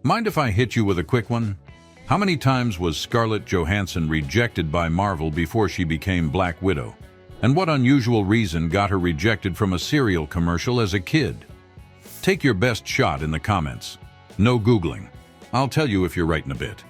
Mind if I hit you with a quick one? How many times was Scarlett Johansson rejected by Marvel before she became Black Widow? And what unusual reason got her rejected from a cereal commercial as a kid? Take your best shot in the comments. No Googling. I'll tell you if you're right in a bit.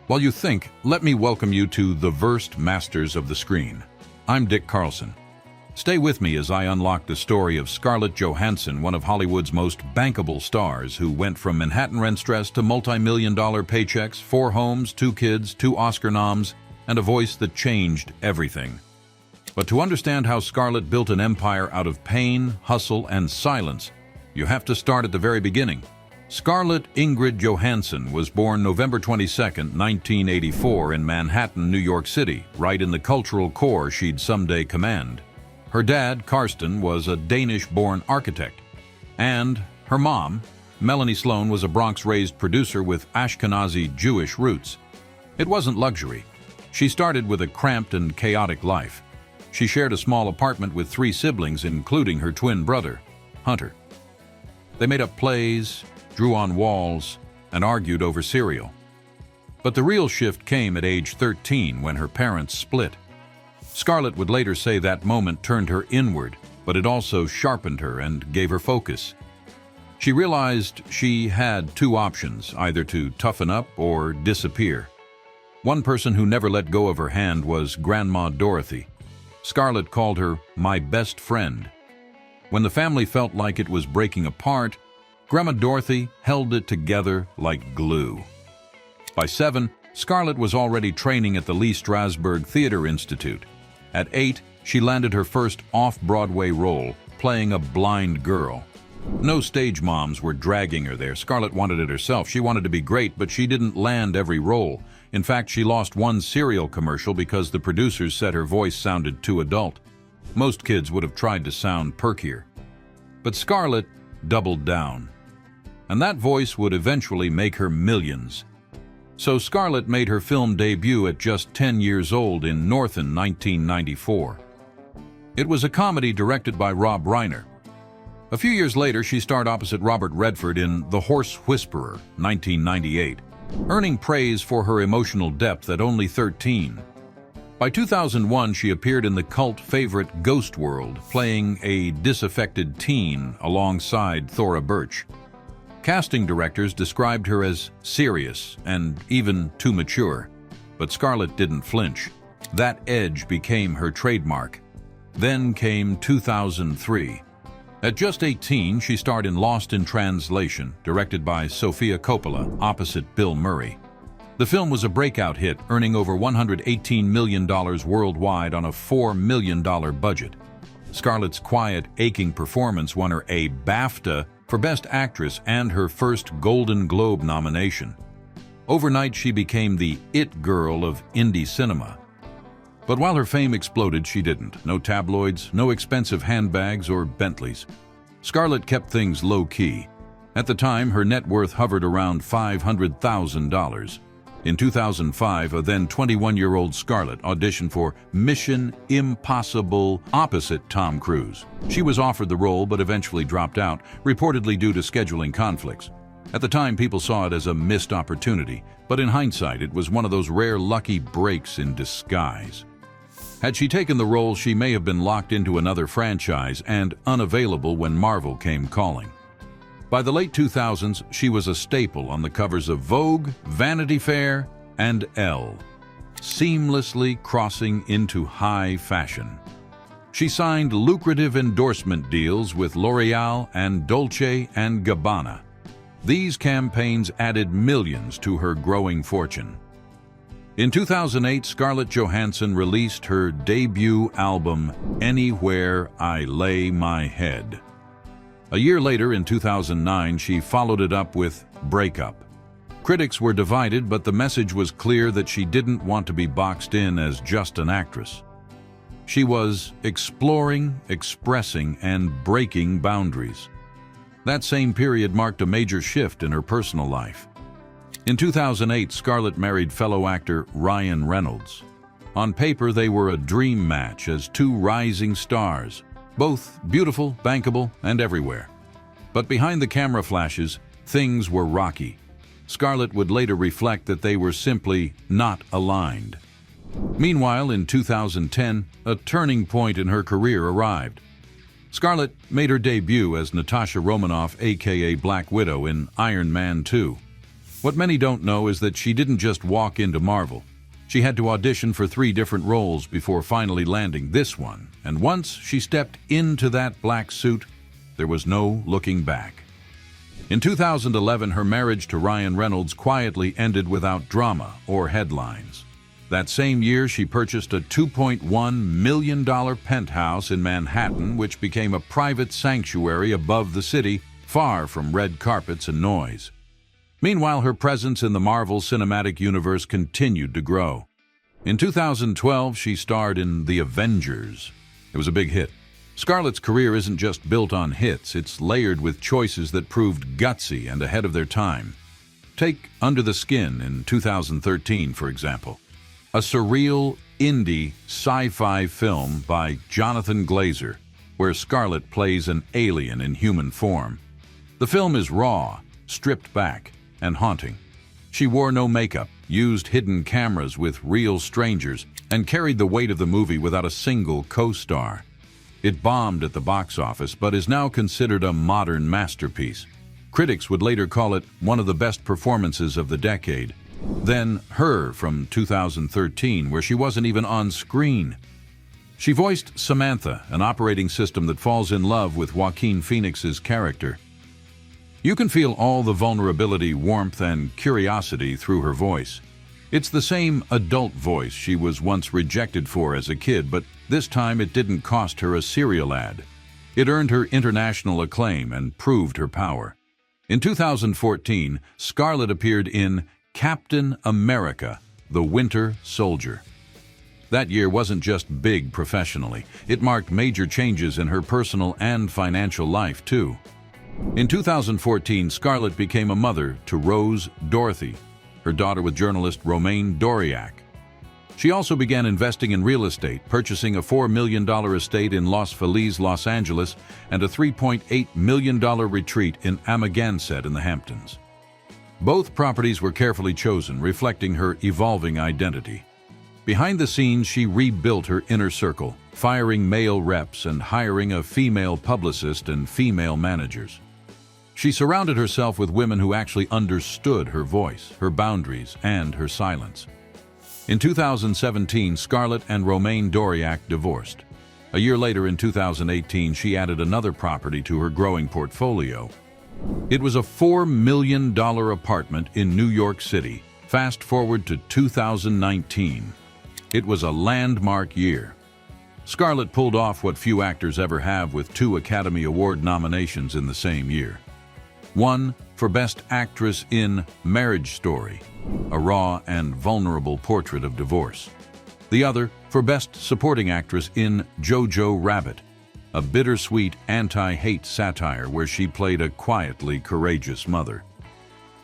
While you think, let me welcome you to the versed masters of the screen. I'm Dick Carlson. Stay with me as I unlock the story of Scarlett Johansson, one of Hollywood's most bankable stars who went from Manhattan rent stress to multi-million-dollar paychecks, 4 homes, 2 kids, 2 Oscar noms, and a voice that changed everything. But to understand how Scarlett built an empire out of pain, hustle, and silence, you have to start at the very beginning. Scarlett Ingrid Johansson was born November 22, 1984 in Manhattan, New York City, right in the cultural core she'd someday command. Her dad, Karsten, was a Danish-born architect, and her mom, Melanie Sloan, was a Bronx-raised producer with Ashkenazi Jewish roots. It wasn't luxury. She started with a cramped and chaotic life. She shared a small apartment with 3 siblings, including her twin brother, Hunter. They made up plays, drew on walls, and argued over cereal. But the real shift came at age 13 when her parents split. Scarlett would later say that moment turned her inward, but it also sharpened her and gave her focus. She realized she had 2 options, either to toughen up or disappear. One person who never let go of her hand was Grandma Dorothy. Scarlett called her "my best friend." When the family felt like it was breaking apart, Grandma Dorothy held it together like glue. By 7, Scarlett was already training at the Lee Strasberg Theater Institute. At 8, she landed her first off-Broadway role, playing a blind girl. No stage moms were dragging her there. Scarlett wanted it herself. She wanted to be great, but she didn't land every role. In fact, she lost 1 cereal commercial because the producers said her voice sounded too adult. Most kids would have tried to sound perkier. But Scarlett doubled down. And that voice would eventually make her millions. So Scarlett made her film debut at just 10 years old in Northern 1994. It was a comedy directed by Rob Reiner. A few years later, she starred opposite Robert Redford in The Horse Whisperer, 1998, earning praise for her emotional depth at only 13. By 2001, she appeared in the cult favorite Ghost World, playing a disaffected teen alongside Thora Birch. Casting directors described her as serious and even too mature, but Scarlett didn't flinch. That edge became her trademark. Then came 2003. At just 18, she starred in Lost in Translation, directed by Sofia Coppola, opposite Bill Murray. The film was a breakout hit, earning over $118 million worldwide on a $4 million budget. Scarlett's quiet, aching performance won her a BAFTA for Best Actress and her first Golden Globe nomination. Overnight, she became the it girl of indie cinema. But while her fame exploded, she didn't. No tabloids, no expensive handbags or Bentleys. Scarlett kept things low-key. At the time, her net worth hovered around $500,000. In 2005, a then 21-year-old Scarlett auditioned for Mission Impossible opposite Tom Cruise. She was offered the role but eventually dropped out, reportedly due to scheduling conflicts. At the time, people saw it as a missed opportunity, but in hindsight, it was one of those rare lucky breaks in disguise. Had she taken the role, she may have been locked into another franchise and unavailable when Marvel came calling. By the late 2000s, she was a staple on the covers of Vogue, Vanity Fair, and Elle, seamlessly crossing into high fashion. She signed lucrative endorsement deals with L'Oreal and Dolce & Gabbana. These campaigns added millions to her growing fortune. In 2008, Scarlett Johansson released her debut album, Anywhere I Lay My Head. A year later, in 2009, she followed it up with Breakup. Critics were divided, but the message was clear that she didn't want to be boxed in as just an actress. She was exploring, expressing, and breaking boundaries. That same period marked a major shift in her personal life. In 2008, Scarlett married fellow actor Ryan Reynolds. On paper, they were a dream match as 2 rising stars, both beautiful, bankable, and everywhere. But behind the camera flashes, things were rocky. Scarlett would later reflect that they were simply not aligned. Meanwhile, in 2010, a turning point in her career arrived. Scarlett made her debut as Natasha Romanoff, aka Black Widow, in Iron Man 2. What many don't know is that she didn't just walk into Marvel. She had to audition for 3 different roles before finally landing this one, and once she stepped into that black suit, there was no looking back. In 2011, her marriage to Ryan Reynolds quietly ended without drama or headlines. That same year, she purchased a $2.1 million penthouse in Manhattan, which became a private sanctuary above the city, far from red carpets and noise. Meanwhile, her presence in the Marvel Cinematic Universe continued to grow. In 2012, she starred in The Avengers. It was a big hit. Scarlett's career isn't just built on hits, it's layered with choices that proved gutsy and ahead of their time. Take Under the Skin in 2013, for example. A surreal, indie, sci-fi film by Jonathan Glazer, where Scarlett plays an alien in human form. The film is raw, stripped back, and haunting. She wore no makeup, used hidden cameras with real strangers, and carried the weight of the movie without a single co-star. It bombed at the box office, but is now considered a modern masterpiece. Critics would later call it one of the best performances of the decade. Then Her from 2013, where she wasn't even on screen. She voiced Samantha, an operating system that falls in love with Joaquin Phoenix's character. You can feel all the vulnerability, warmth, and curiosity through her voice. It's the same adult voice she was once rejected for as a kid, but this time it didn't cost her a cereal ad. It earned her international acclaim and proved her power. In 2014, Scarlett appeared in Captain America, the Winter Soldier. That year wasn't just big professionally. It marked major changes in her personal and financial life, too. In 2014, Scarlett became a mother to Rose Dorothy, her daughter with journalist Romaine Doriak. She also began investing in real estate, purchasing a $4 million estate in Los Feliz, Los Angeles, and a $3.8 million retreat in Amagansett in the Hamptons. Both properties were carefully chosen, reflecting her evolving identity. Behind the scenes, she rebuilt her inner circle, firing male reps and hiring a female publicist and female managers. She surrounded herself with women who actually understood her voice, her boundaries, and her silence. In 2017, Scarlett and Romaine Doriak divorced. A year later, in 2018, she added another property to her growing portfolio. It was a $4 million apartment in New York City. Fast forward to 2019. It was a landmark year. Scarlett pulled off what few actors ever have with 2 Academy Award nominations in the same year. One for Best Actress in Marriage Story, a raw and vulnerable portrait of divorce. The other for Best Supporting Actress in Jojo Rabbit, a bittersweet anti-hate satire where she played a quietly courageous mother.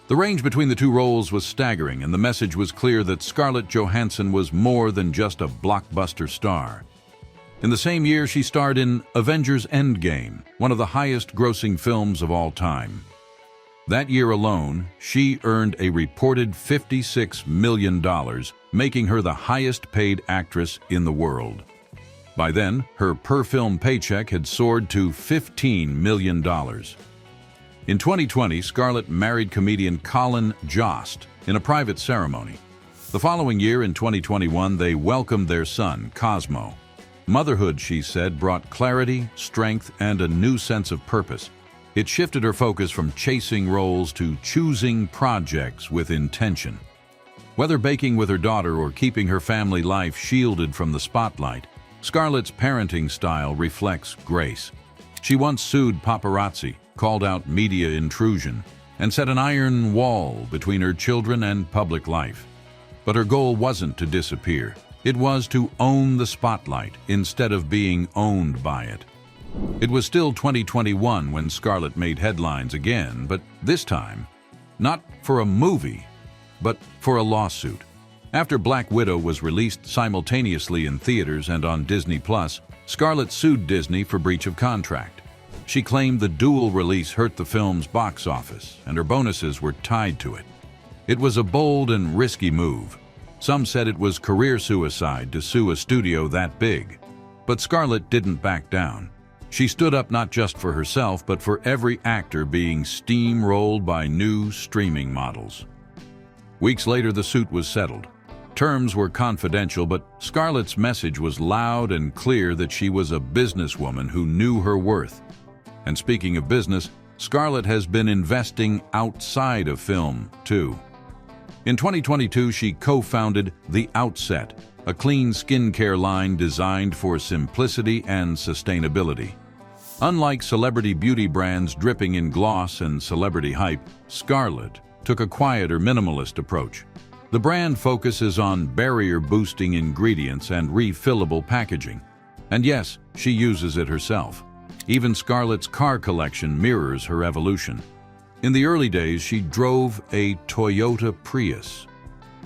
The range between the 2 roles was staggering, and the message was clear that Scarlett Johansson was more than just a blockbuster star. In the same year, she starred in Avengers Endgame, one of the highest-grossing films of all time. That year alone, she earned a reported $56 million, making her the highest-paid actress in the world. By then, her per-film paycheck had soared to $15 million. In 2020, Scarlett married comedian Colin Jost in a private ceremony. The following year, in 2021, they welcomed their son, Cosmo. Motherhood, she said, brought clarity, strength, and a new sense of purpose. It shifted her focus from chasing roles to choosing projects with intention. Whether baking with her daughter or keeping her family life shielded from the spotlight, Scarlett's parenting style reflects grace. She once sued paparazzi, called out media intrusion, and set an iron wall between her children and public life. But her goal wasn't to disappear. It was to own the spotlight instead of being owned by it. It was still 2021 when Scarlett made headlines again, but this time, not for a movie, but for a lawsuit. After Black Widow was released simultaneously in theaters and on Disney+, Scarlett sued Disney for breach of contract. She claimed the dual release hurt the film's box office, and her bonuses were tied to it. It was a bold and risky move. Some said it was career suicide to sue a studio that big. But Scarlett didn't back down. She stood up not just for herself, but for every actor being steamrolled by new streaming models. Weeks later, the suit was settled. Terms were confidential, but Scarlett's message was loud and clear that she was a businesswoman who knew her worth. And speaking of business, Scarlett has been investing outside of film, too. In 2022, she co-founded The Outset, a clean skincare line designed for simplicity and sustainability. Unlike celebrity beauty brands dripping in gloss and celebrity hype, Scarlett took a quieter, minimalist approach. The brand focuses on barrier-boosting ingredients and refillable packaging. And yes, she uses it herself. Even Scarlett's car collection mirrors her evolution. In the early days, she drove a Toyota Prius.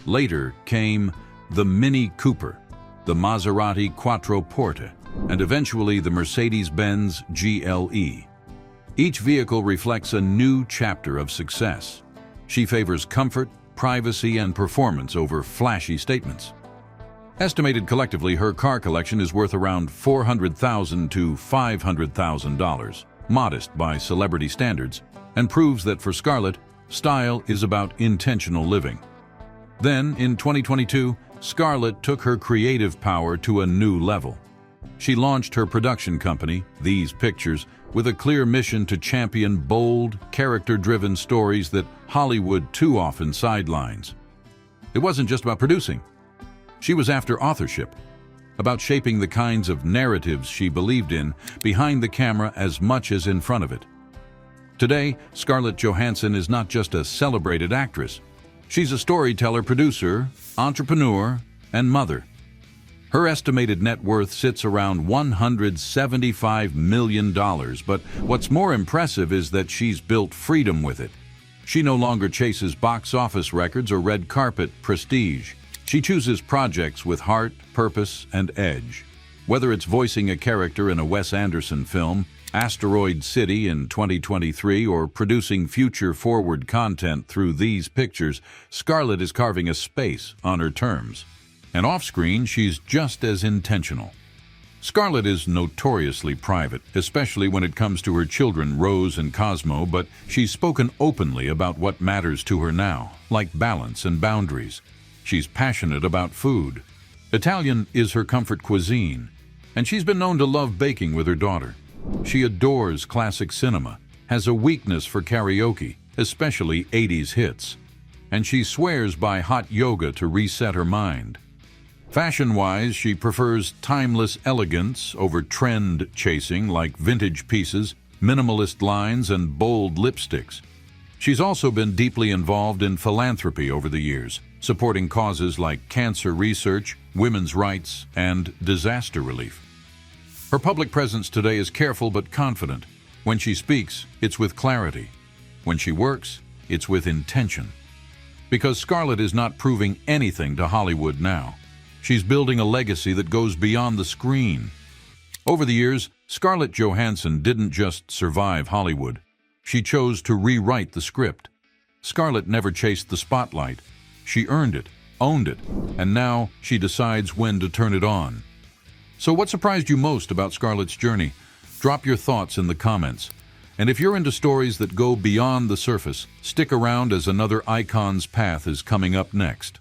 Later came the Mini Cooper, the Maserati Quattroporte, and eventually the Mercedes-Benz GLE. Each vehicle reflects a new chapter of success. She favors comfort, privacy, and performance over flashy statements. Estimated collectively, her car collection is worth around $400,000 to $500,000, modest by celebrity standards, and proves that for Scarlett, style is about intentional living. Then, in 2022, Scarlett took her creative power to a new level. She launched her production company, These Pictures, with a clear mission to champion bold, character-driven stories that Hollywood too often sidelines. It wasn't just about producing. She was after authorship, about shaping the kinds of narratives she believed in behind the camera as much as in front of it. Today, Scarlett Johansson is not just a celebrated actress. She's a storyteller, producer, entrepreneur, and mother. Her estimated net worth sits around $175 million, but what's more impressive is that she's built freedom with it. She no longer chases box office records or red carpet prestige. She chooses projects with heart, purpose, and edge. Whether it's voicing a character in a Wes Anderson film, Asteroid City in 2023, or producing future-forward content through These Pictures, Scarlett is carving a space on her terms. And off-screen, she's just as intentional. Scarlett is notoriously private, especially when it comes to her children, Rose and Cosmo, but she's spoken openly about what matters to her now, like balance and boundaries. She's passionate about food. Italian is her comfort cuisine, and she's been known to love baking with her daughter. She adores classic cinema, has a weakness for karaoke, especially 80s hits, and she swears by hot yoga to reset her mind. Fashion-wise, she prefers timeless elegance over trend-chasing like vintage pieces, minimalist lines, and bold lipsticks. She's also been deeply involved in philanthropy over the years, supporting causes like cancer research, women's rights, and disaster relief. Her public presence today is careful but confident. When she speaks, it's with clarity. When she works, it's with intention. Because Scarlett is not proving anything to Hollywood now. She's building a legacy that goes beyond the screen. Over the years, Scarlett Johansson didn't just survive Hollywood. She chose to rewrite the script. Scarlett never chased the spotlight. She earned it, owned it, and now she decides when to turn it on. So what surprised you most about Scarlett's journey? Drop your thoughts in the comments. And if you're into stories that go beyond the surface, stick around as another icon's path is coming up next.